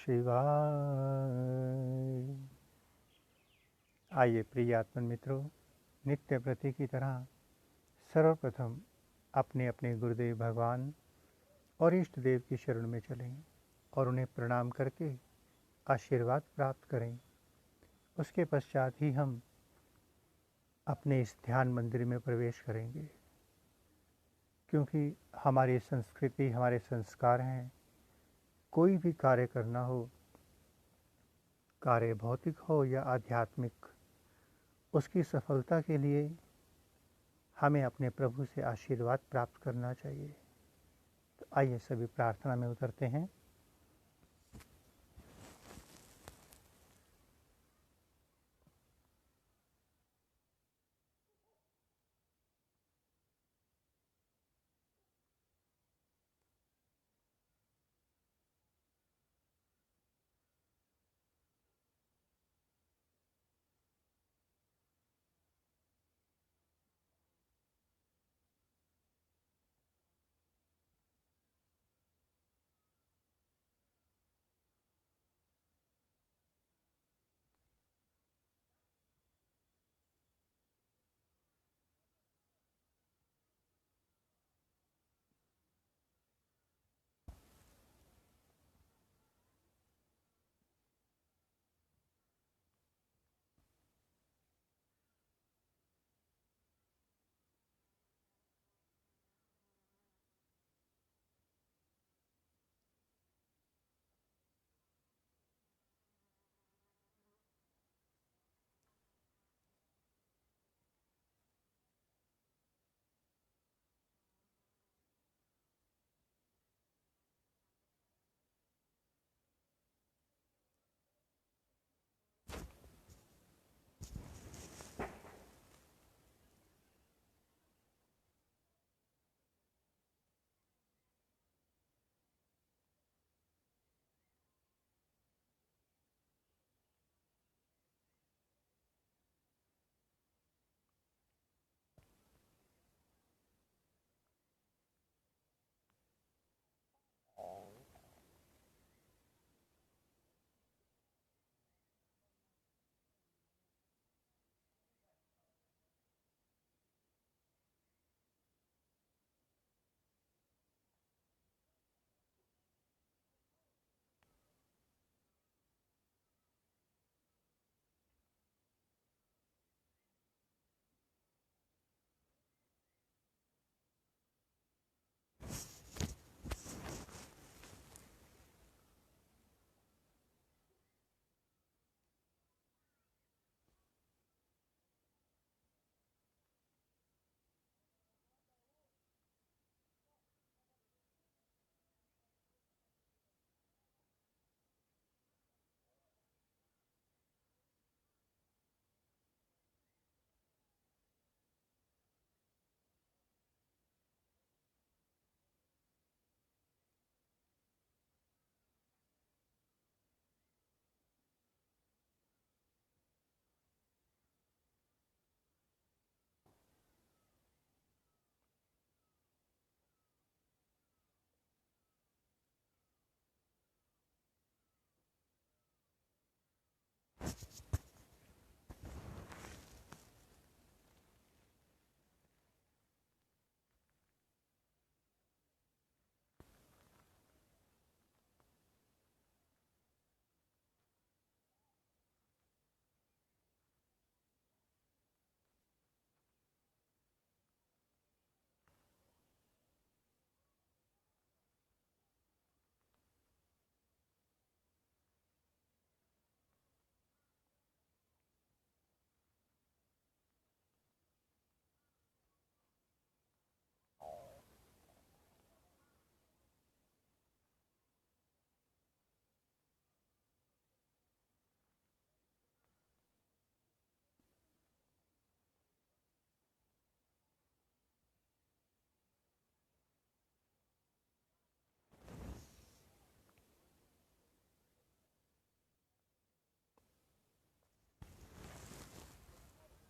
शिवाय। आइए प्रिय आत्मन मित्रों, नित्य प्रति की तरह सर्वप्रथम अपने अपने गुरुदेव भगवान और इष्ट देव की शरण में चलें और उन्हें प्रणाम करके आशीर्वाद प्राप्त करें। उसके पश्चात ही हम अपने इस ध्यान मंदिर में प्रवेश करेंगे, क्योंकि हमारी संस्कृति, हमारे संस्कार हैं, कोई भी कार्य करना हो, कार्य भौतिक हो या आध्यात्मिक, उसकी सफलता के लिए हमें अपने प्रभु से आशीर्वाद प्राप्त करना चाहिए। तो आइए सभी प्रार्थना में उतरते हैं।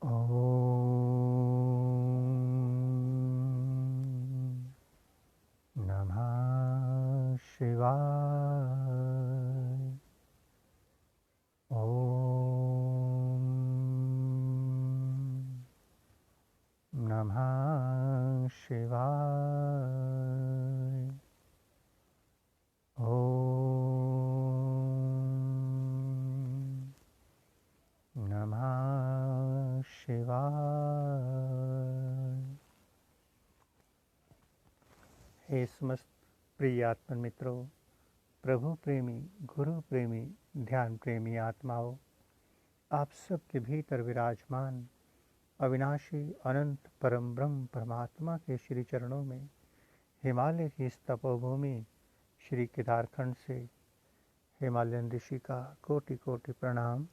ओम नमः शिवाय। नमः शिवाय। ओम नमः शिवाय। हे समस्त प्रिय आत्मन मित्रों, प्रभु प्रेमी, गुरु प्रेमी, ध्यान प्रेमी आत्माओं, आप सबके भीतर विराजमान अविनाशी अनंत परम ब्रह्म परमात्मा के श्री चरणों में हिमालय की इस तपोभूमि श्री केदारखंड से हिमालयन ऋषि का कोटि कोटि प्रणाम।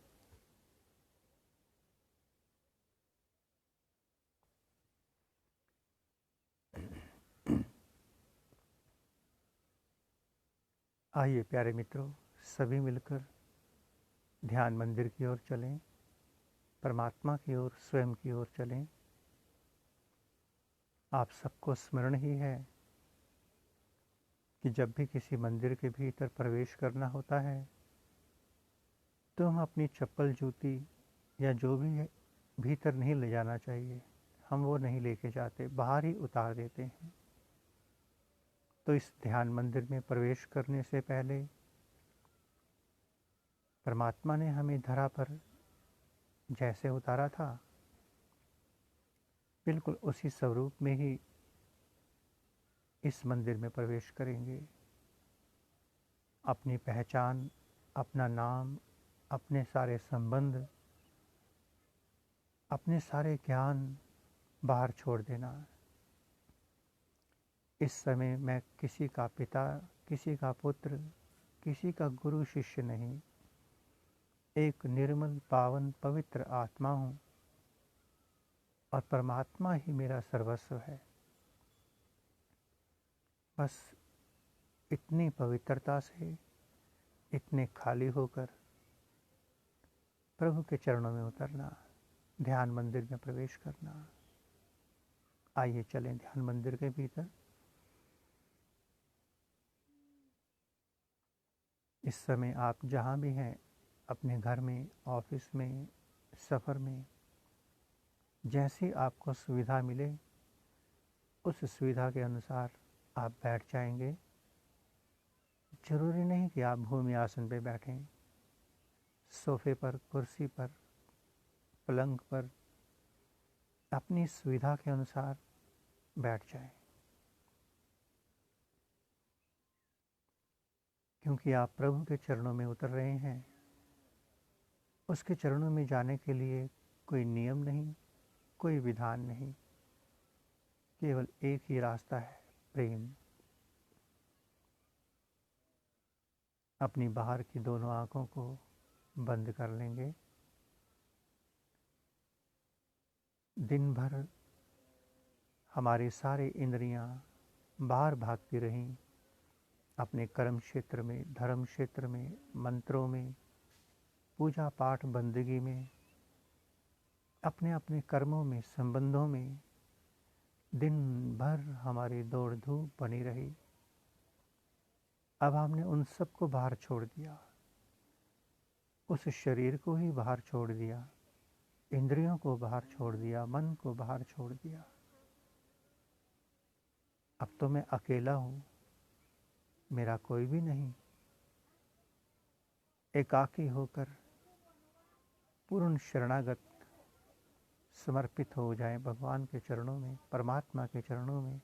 आइए प्यारे मित्रों, सभी मिलकर ध्यान मंदिर की ओर चलें, परमात्मा की ओर, स्वयं की ओर चलें। आप सबको स्मरण ही है कि जब भी किसी मंदिर के भीतर प्रवेश करना होता है तो हम अपनी चप्पल, जूती या जो भी है भीतर नहीं ले जाना चाहिए। हम वो नहीं लेके जाते, बाहर ही उतार देते हैं। तो इस ध्यान मंदिर में प्रवेश करने से पहले परमात्मा ने हमें धरा पर जैसे उतारा था, बिल्कुल उसी स्वरूप में ही इस मंदिर में प्रवेश करेंगे। अपनी पहचान, अपना नाम, अपने सारे संबंध, अपने सारे ज्ञान बाहर छोड़ देना। इस समय मैं किसी का पिता, किसी का पुत्र, किसी का गुरु शिष्य नहीं, एक निर्मल पावन पवित्र आत्मा हूँ और परमात्मा ही मेरा सर्वस्व है। बस इतनी पवित्रता से, इतने खाली होकर प्रभु के चरणों में उतरना, ध्यान मंदिर में प्रवेश करना। आइए चलें ध्यान मंदिर के भीतर। इस समय आप जहाँ भी हैं, अपने घर में, ऑफिस में, सफ़र में, जैसी आपको सुविधा मिले उस सुविधा के अनुसार आप बैठ जाएंगे। जरूरी नहीं कि आप भूमि आसन पे बैठें, सोफे पर, कुर्सी पर, पलंग पर, अपनी सुविधा के अनुसार बैठ जाएं। क्योंकि आप प्रभु के चरणों में उतर रहे हैं। उसके चरणों में जाने के लिए कोई नियम नहीं, कोई विधान नहीं, केवल एक ही रास्ता है, प्रेम। अपनी बाहर की दोनों आंखों को बंद कर लेंगे। दिन भर हमारी सारी इंद्रियां बाहर भागती रहीं, अपने कर्म क्षेत्र में, धर्म क्षेत्र में, मंत्रों में, पूजा पाठ बंदगी में, अपने अपने कर्मों में, संबंधों में दिन भर हमारी दौड़ धूप बनी रही। अब हमने उन सब को बाहर छोड़ दिया, उस शरीर को ही बाहर छोड़ दिया, इंद्रियों को बाहर छोड़ दिया, मन को बाहर छोड़ दिया। अब तो मैं अकेला हूँ, मेरा कोई भी नहीं। एकाकी होकर पूर्ण शरणागत समर्पित हो जाएं भगवान के चरणों में, परमात्मा के चरणों में,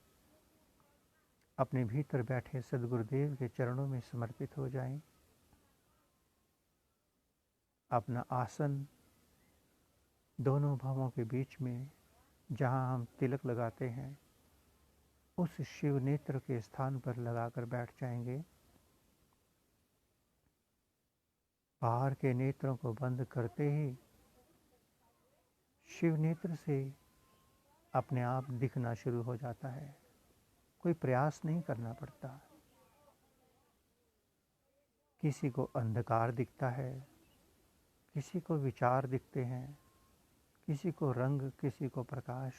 अपने भीतर बैठे सद्गुरुदेव के चरणों में समर्पित हो जाएं। अपना आसन दोनों भवों के बीच में, जहाँ हम तिलक लगाते हैं, उस शिव नेत्र के स्थान पर लगाकर बैठ जाएंगे। बाहर के नेत्रों को बंद करते ही शिव नेत्र से अपने आप दिखना शुरू हो जाता है। कोई प्रयास नहीं करना पड़ता। किसी को अंधकार दिखता है, किसी को विचार दिखते हैं, किसी को रंग, किसी को प्रकाश।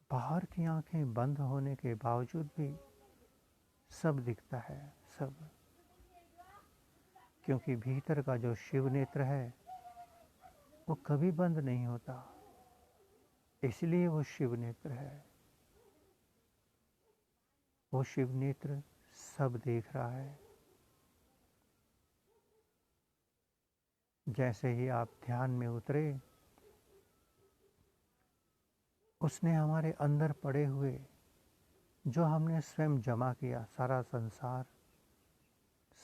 बाहर की आंखें बंद होने के बावजूद भी सब दिखता है, सब। क्योंकि भीतर का जो शिव नेत्र है वो कभी बंद नहीं होता। इसलिए वो शिव नेत्र है। वो शिव नेत्र सब देख रहा है। जैसे ही आप ध्यान में उतरे, उसने हमारे अंदर पड़े हुए जो हमने स्वयं जमा किया, सारा संसार,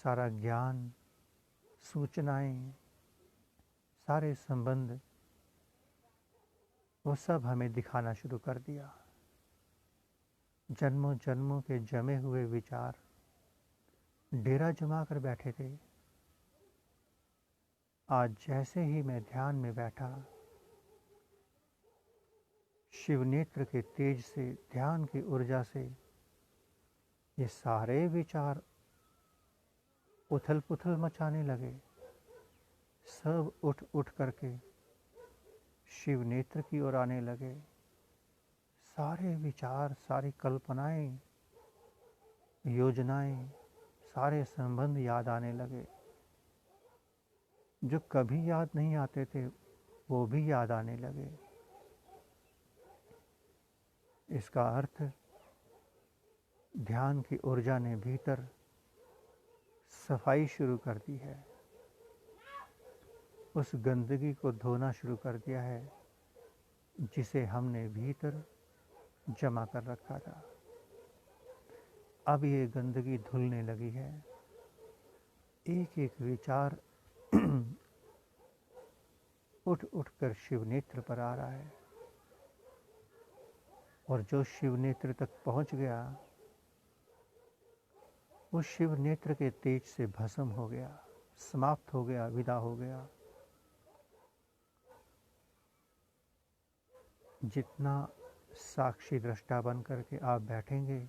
सारा ज्ञान, सूचनाएं, सारे संबंध, वो सब हमें दिखाना शुरू कर दिया। जन्मों जन्मों के जमे हुए विचार डेरा जमा कर बैठे थे। आज जैसे ही मैं ध्यान में बैठा, शिव नेत्र के तेज से, ध्यान की ऊर्जा से ये सारे विचार उथल पुथल मचाने लगे। सब उठ उठ करके शिव नेत्र की ओर आने लगे। सारे विचार, सारी कल्पनाएं, योजनाएं, सारे संबंध याद आने लगे। जो कभी याद नहीं आते थे वो भी याद आने लगे। इसका अर्थ, ध्यान की ऊर्जा ने भीतर सफाई शुरू कर दी है। उस गंदगी को धोना शुरू कर दिया है जिसे हमने भीतर जमा कर रखा था। अब ये गंदगी धुलने लगी है। एक एक विचार उठ उठ कर शिव नेत्र पर आ रहा है, और जो शिव नेत्र तक पहुंच गया, उस शिव नेत्र के तेज से भस्म हो गया, समाप्त हो गया, विदा हो गया। जितना साक्षी दृष्टा बन करके आप बैठेंगे,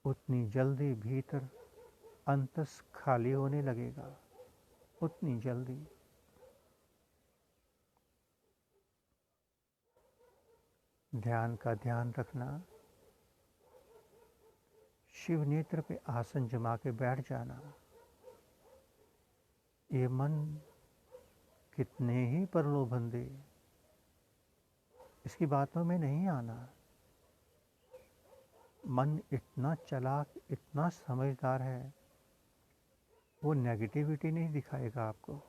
उतनी जल्दी भीतर अंतस खाली होने लगेगा, उतनी जल्दी। ध्यान का ध्यान रखना, शिव नेत्र पे आसन जमा के बैठ जाना। ये मन कितने ही प्रलोभन दे, इसकी बातों में नहीं आना। मन इतना चालाक, इतना समझदार है, वो नेगेटिविटी नहीं दिखाएगा आपको।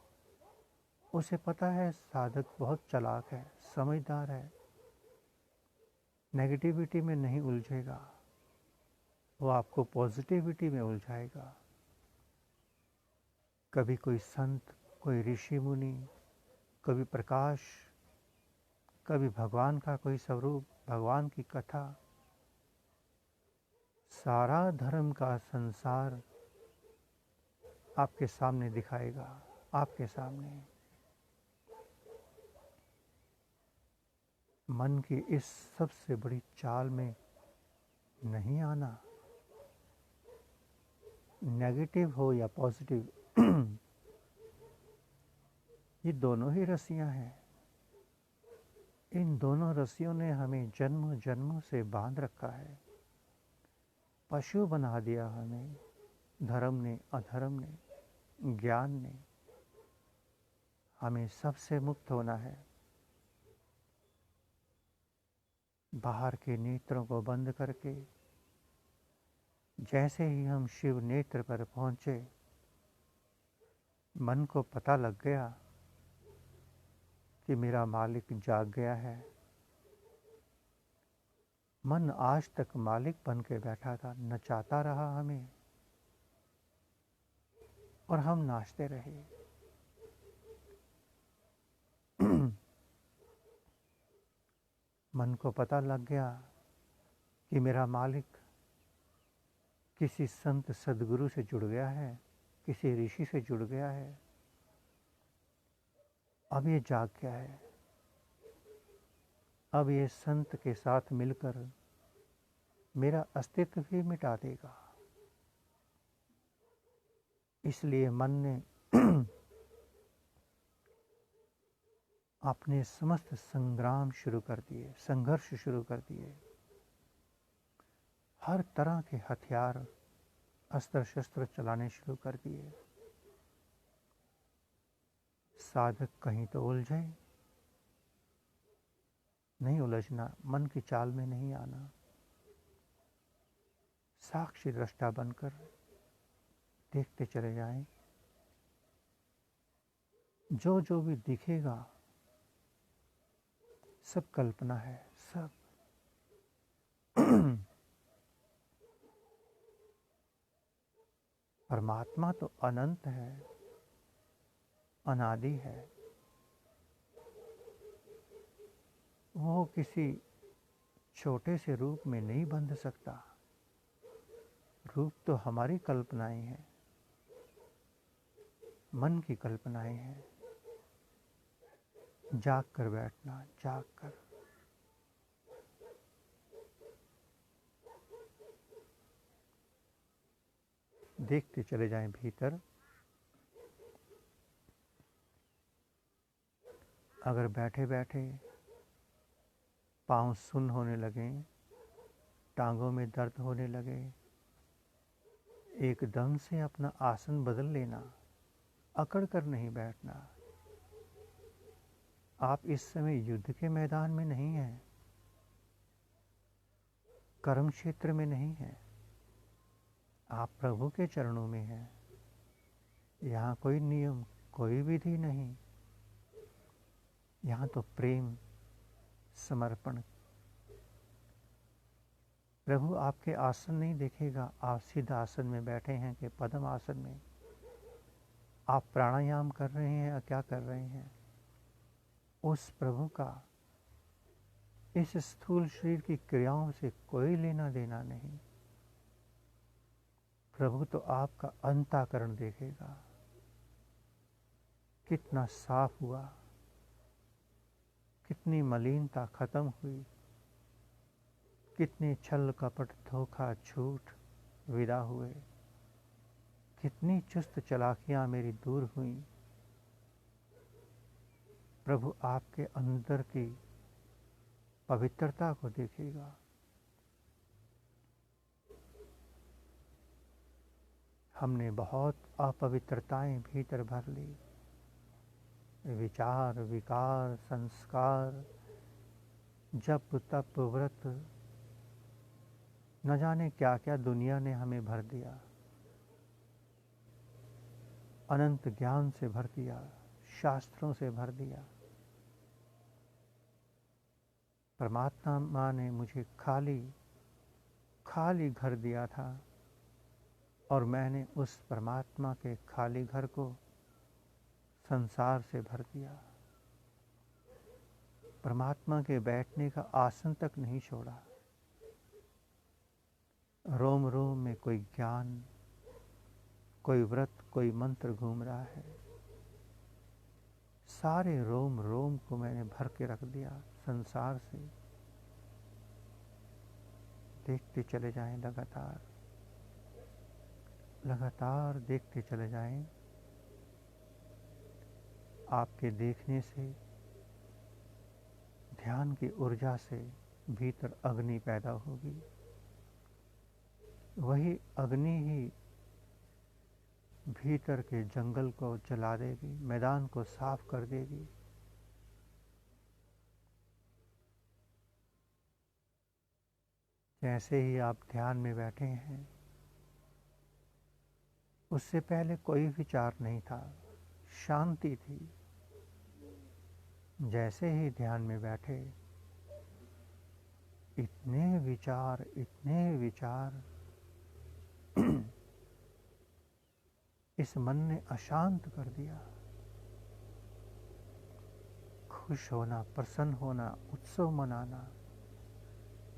उसे पता है साधक बहुत चालाक है, समझदार है, नेगेटिविटी में नहीं उलझेगा, वो आपको पॉजिटिविटी में उलझाएगा। कभी कोई संत, कोई ऋषि मुनि, कभी प्रकाश, कभी भगवान का कोई स्वरूप, भगवान की कथा, सारा धर्म का संसार आपके सामने दिखाएगा, आपके सामने। मन की इस सबसे बड़ी चाल में नहीं आना। नेगेटिव हो या पॉजिटिव, ये दोनों ही रस्सियां हैं। इन दोनों रस्सियों ने हमें जन्म जन्मों से बांध रखा है, पशु बना दिया हमें। धर्म ने, अधर्म ने, ज्ञान ने। हमें सबसे मुक्त होना है। बाहर के नेत्रों को बंद करके जैसे ही हम शिव नेत्र पर पहुंचे, मन को पता लग गया कि मेरा मालिक जाग गया है। मन आज तक मालिक बन के बैठा था, नचाता रहा हमें और हम नाचते रहे। मन को पता लग गया कि मेरा मालिक किसी संत सदगुरु से जुड़ गया है, किसी ऋषि से जुड़ गया है। अब ये जाग गया है। अब ये संत के साथ मिलकर मेरा अस्तित्व भी मिटा देगा। इसलिए मन ने अपने समस्त संग्राम शुरू कर दिए, संघर्ष शुरू कर दिए। हर तरह के हथियार, अस्त्र शस्त्र चलाने शुरू कर दिए। साधक कहीं तो उलझे, नहीं उलझना, मन की चाल में नहीं आना, साक्षी दृष्टा बनकर देखते चले जाएं। जो जो भी दिखेगा सब कल्पना है, सब। परमात्मा तो अनंत है, अनादि है। वो किसी छोटे से रूप में नहीं बंध सकता। रूप तो हमारी कल्पनाएं हैं, मन की कल्पनाएं हैं। जाग कर बैठना, जाग कर। देखते चले जाएं भीतर। अगर बैठे बैठे पांव सुन्न होने लगें, टांगों में दर्द होने लगे, एकदम से अपना आसन बदल लेना, अकड़ कर नहीं बैठना। आप इस समय युद्ध के मैदान में नहीं हैं, कर्म क्षेत्र में नहीं हैं, आप प्रभु के चरणों में हैं। यहाँ कोई नियम, कोई विधि नहीं। यहाँ तो प्रेम, समर्पण। प्रभु आपके आसन नहीं देखेगा, आप सिद्ध आसन में बैठे हैं कि पद्म आसन में। आप प्राणायाम कर रहे हैं या क्या कर रहे हैं, उस प्रभु का इस स्थूल शरीर की क्रियाओं से कोई लेना देना नहीं। प्रभु तो आपका अंतःकरण देखेगा, कितना साफ हुआ, कितनी मलिनता खत्म हुई, कितने छल कपट धोखा झूठ विदा हुए, कितनी चुस्त चालाकियां मेरी दूर हुई। प्रभु आपके अंदर की पवित्रता को देखेगा। हमने बहुत अपवित्रताएं भीतर भर ली, विचार, विकार, संस्कार, जप तप व्रत, न जाने क्या क्या दुनिया ने हमें भर दिया। अनंत ज्ञान से भर दिया, शास्त्रों से भर दिया। परमात्मा ने मुझे खाली खाली घर दिया था और मैंने उस परमात्मा के खाली घर को संसार से भर दिया। परमात्मा के बैठने का आसन तक नहीं छोड़ा। रोम रोम में कोई ज्ञान, कोई व्रत, कोई मंत्र घूम रहा है। सारे रोम रोम को मैंने भर के रख दिया संसार से। देखते चले जाएं, लगातार लगातार देखते चले जाएं। आपके देखने से, ध्यान की ऊर्जा से भीतर अग्नि पैदा होगी। वही अग्नि ही भीतर के जंगल को जला देगी, मैदान को साफ कर देगी। जैसे ही आप ध्यान में बैठे हैं, उससे पहले कोई विचार नहीं था, शांति थी। जैसे ही ध्यान में बैठे, इतने विचार, इतने विचार इस मन ने अशांत कर दिया। खुश होना, प्रसन्न होना, उत्सव मनाना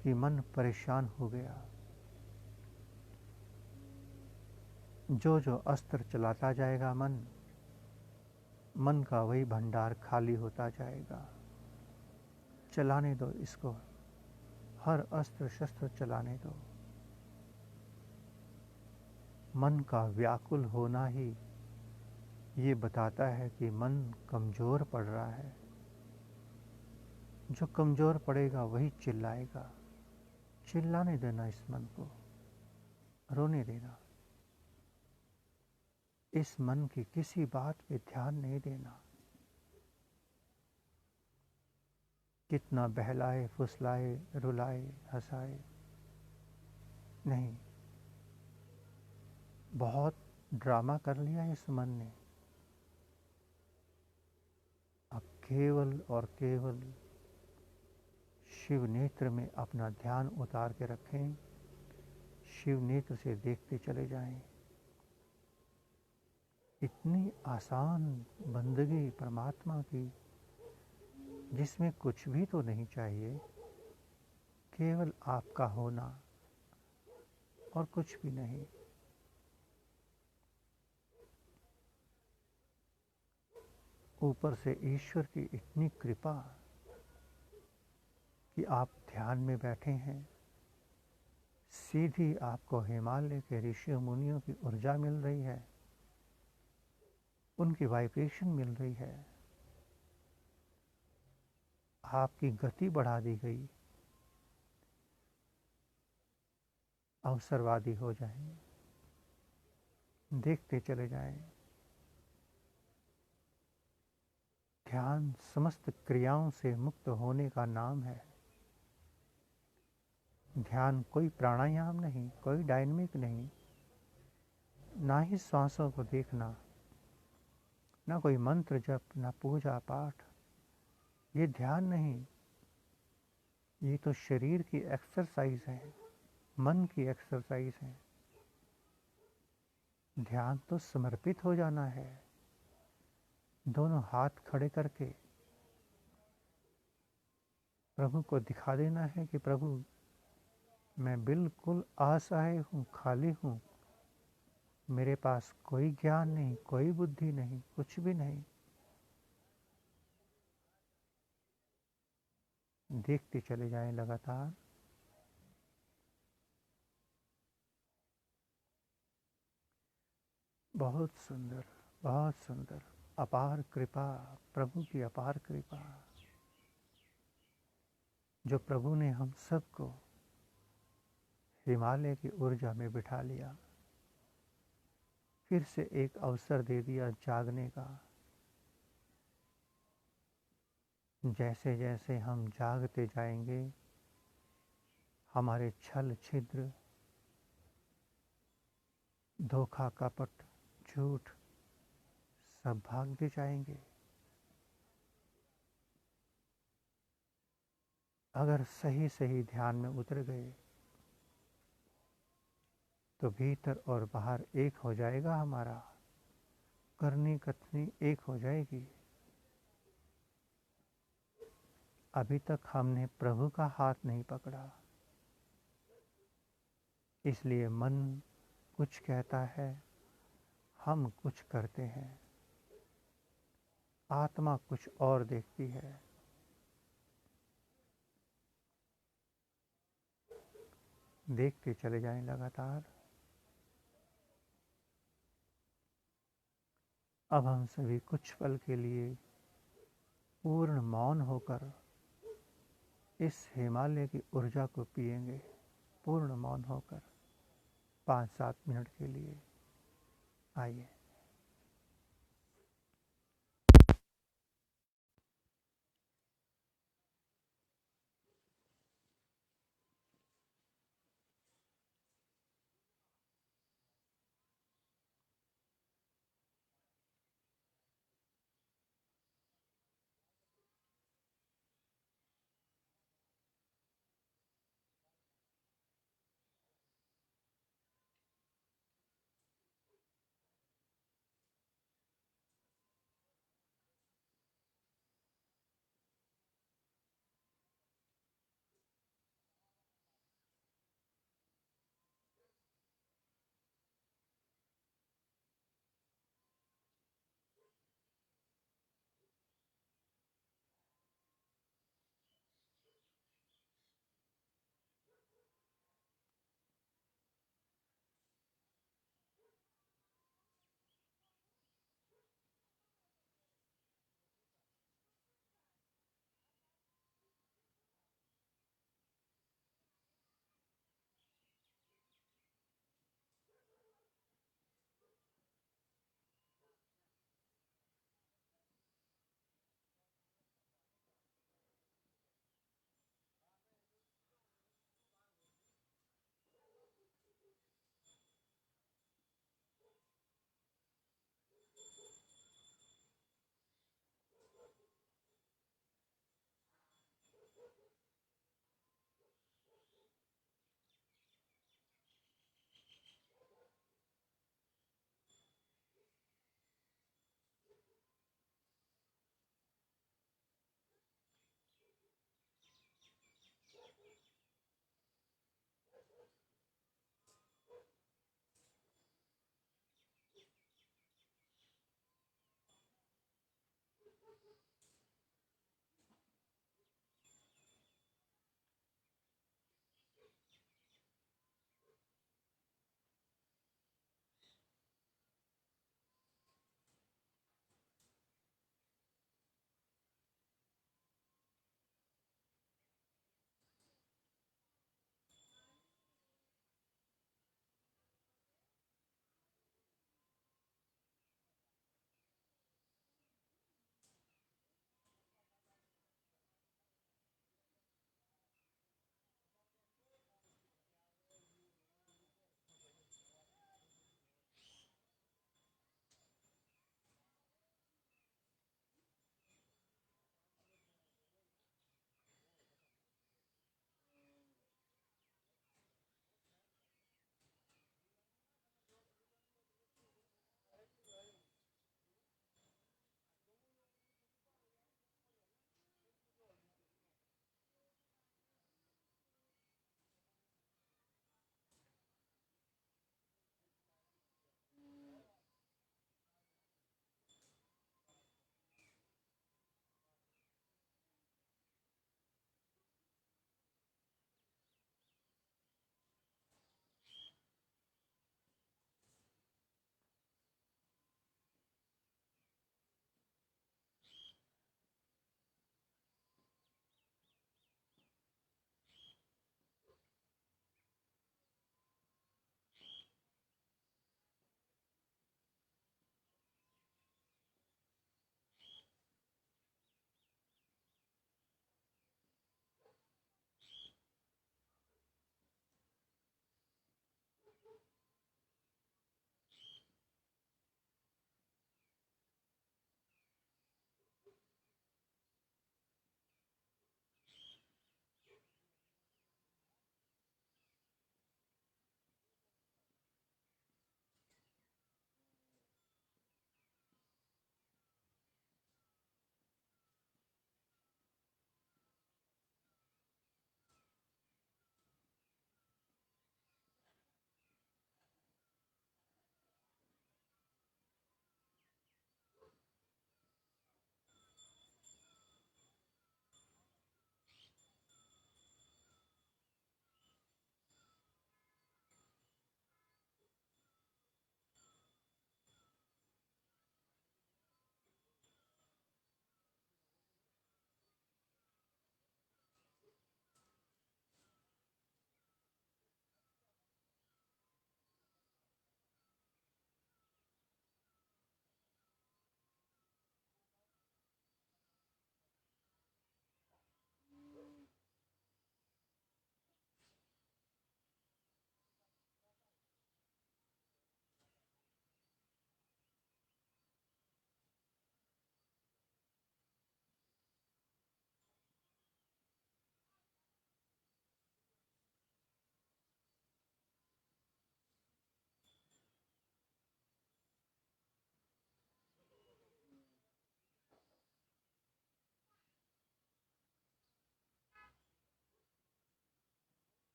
कि मन परेशान हो गया। जो जो अस्त्र चलाता जाएगा मन का वही भंडार खाली होता जाएगा। चलाने दो इसको, हर अस्त्र शस्त्र चलाने दो। मन का व्याकुल होना ही ये बताता है कि मन कमज़ोर पड़ रहा है। जो कमज़ोर पड़ेगा वही चिल्लाएगा। चिल्लाने देना इस मन को, रोने देना। इस मन की किसी बात पे ध्यान नहीं देना। कितना बहलाए, फुसलाए, रुलाए, हंसाए, नहीं, बहुत ड्रामा कर लिया इस मन ने। अब केवल और केवल शिव नेत्र में अपना ध्यान उतार के रखें, शिव नेत्र से देखते चले जाएं। इतनी आसान बंदगी परमात्मा की, जिसमें कुछ भी तो नहीं चाहिए, केवल आपका होना और कुछ भी नहीं। ऊपर से ईश्वर की इतनी कृपा कि आप ध्यान में बैठे हैं, सीधी आपको हिमालय के ऋषियों मुनियों की ऊर्जा मिल रही है, उनकी वाइब्रेशन मिल रही है, आपकी गति बढ़ा दी गई, अवसरवादी हो जाएं, देखते चले जाएं। ध्यान समस्त क्रियाओं से मुक्त होने का नाम है। ध्यान कोई प्राणायाम नहीं, कोई डायनेमिक नहीं, ना ही श्वासों को देखना, ना कोई मंत्र जप, ना पूजा पाठ। ये ध्यान नहीं, ये तो शरीर की एक्सरसाइज है, मन की एक्सरसाइज है। ध्यान तो समर्पित हो जाना है, दोनों हाथ खड़े करके प्रभु को दिखा देना है कि प्रभु, मैं बिल्कुल असहाय हूँ, खाली हूँ, मेरे पास कोई ज्ञान नहीं, कोई बुद्धि नहीं, कुछ भी नहीं। देखते चले जाएं लगातार। बहुत सुंदर, बहुत सुंदर। अपार कृपा, प्रभु की अपार कृपा, जो प्रभु ने हम सबको हिमालय की ऊर्जा में बिठा लिया, फिर से एक अवसर दे दिया जागने का। जैसे जैसे हम जागते जाएंगे, हमारे छल छिद्र, धोखा कपट, झूठ सब भागते जाएंगे। अगर सही सही ध्यान में उतर गए तो भीतर और बाहर एक हो जाएगा हमारा, करनी कथनी एक हो जाएगी। अभी तक हमने प्रभु का हाथ नहीं पकड़ा, इसलिए मन कुछ कहता है, हम कुछ करते हैं, आत्मा कुछ और देखती है। देखते चले जाएं लगातार। अब हम सभी कुछ पल के लिए पूर्ण मौन होकर इस हिमालय की ऊर्जा को पिएंगे, पूर्ण मौन होकर 5-7 मिनट के लिए। आइए।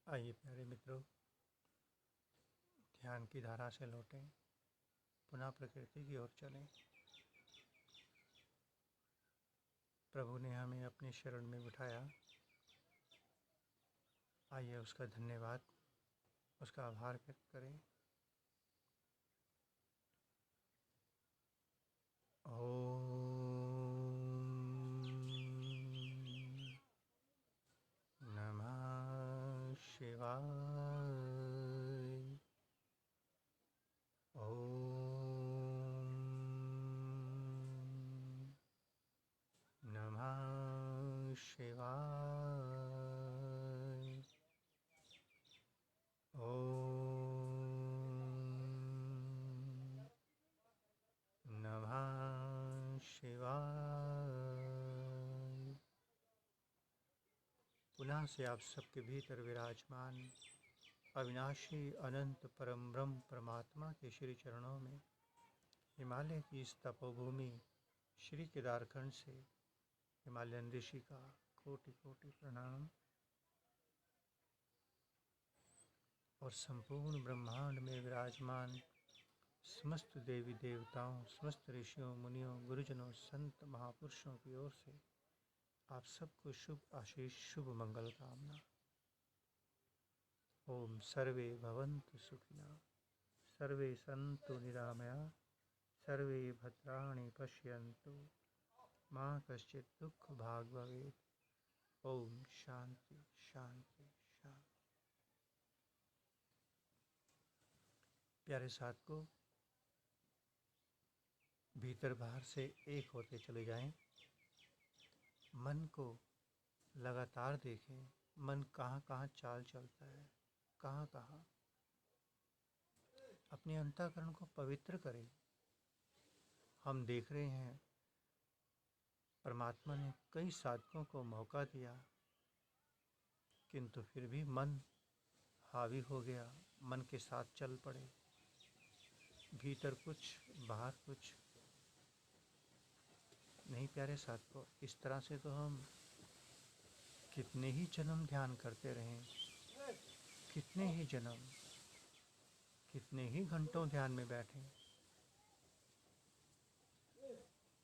आइए प्यारे मित्रों, ध्यान की धारा से लौटें, पुनः प्रकृति की ओर चलें। प्रभु ने हमें अपनी शरण में बिठाया। आइए उसका धन्यवाद, उसका आभार व्यक्त करें। ओम नमः शिवाय। ओम नमः शिवाय। ओम नमः शिवाय। पुनः से आप सबके भीतर विराजमान अविनाशी अनंत परम ब्रह्म परमात्मा के श्री चरणों में हिमालय की इस तपोभूमि श्री केदारखंड से हिमालयन ऋषि का कोटि कोटि प्रणाम। और संपूर्ण ब्रह्मांड में विराजमान समस्त देवी देवताओं, समस्त ऋषियों, मुनियों, गुरुजनों, संत महापुरुषों की ओर से आप सबको शुभ आशीष, शुभ मंगल कामना। ओम सर्वे भवन्तु सुखिनः, सर्वे सन्तु निरामया, सर्वे भद्राणि पश्यन्तु, मां कश्चित् दुःख भाग् भवेत्। ओम शांति शांति शांति। प्यारे साथ को भीतर बाहर से एक होते चले जाएं। मन को लगातार देखें, मन कहाँ कहाँ चाल चलता है, कहाँ कहाँ। अपने अंतःकरण को पवित्र करें। हम देख रहे हैं परमात्मा ने कई साधकों को मौका दिया, किंतु फिर भी मन हावी हो गया, मन के साथ चल पड़े। भीतर कुछ बाहर कुछ नहीं। प्यारे साथियों, इस तरह से तो हम कितने ही जन्म ध्यान करते रहें, कितने ही जन्म, कितने ही घंटों ध्यान में बैठें।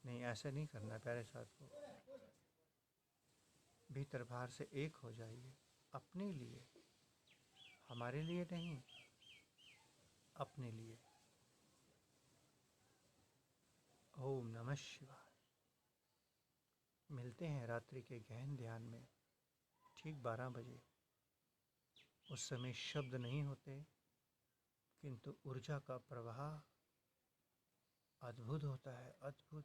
नहीं, ऐसा नहीं करना प्यारे साथियों। भीतर बाहर से एक हो जाइए, अपने लिए, हमारे लिए नहीं, अपने लिए। ओम नमः शिवाय। मिलते हैं रात्रि के गहन ध्यान में ठीक 12 बजे। उस समय शब्द नहीं होते, किंतु ऊर्जा का प्रवाह अद्भुत होता है, अद्भुत।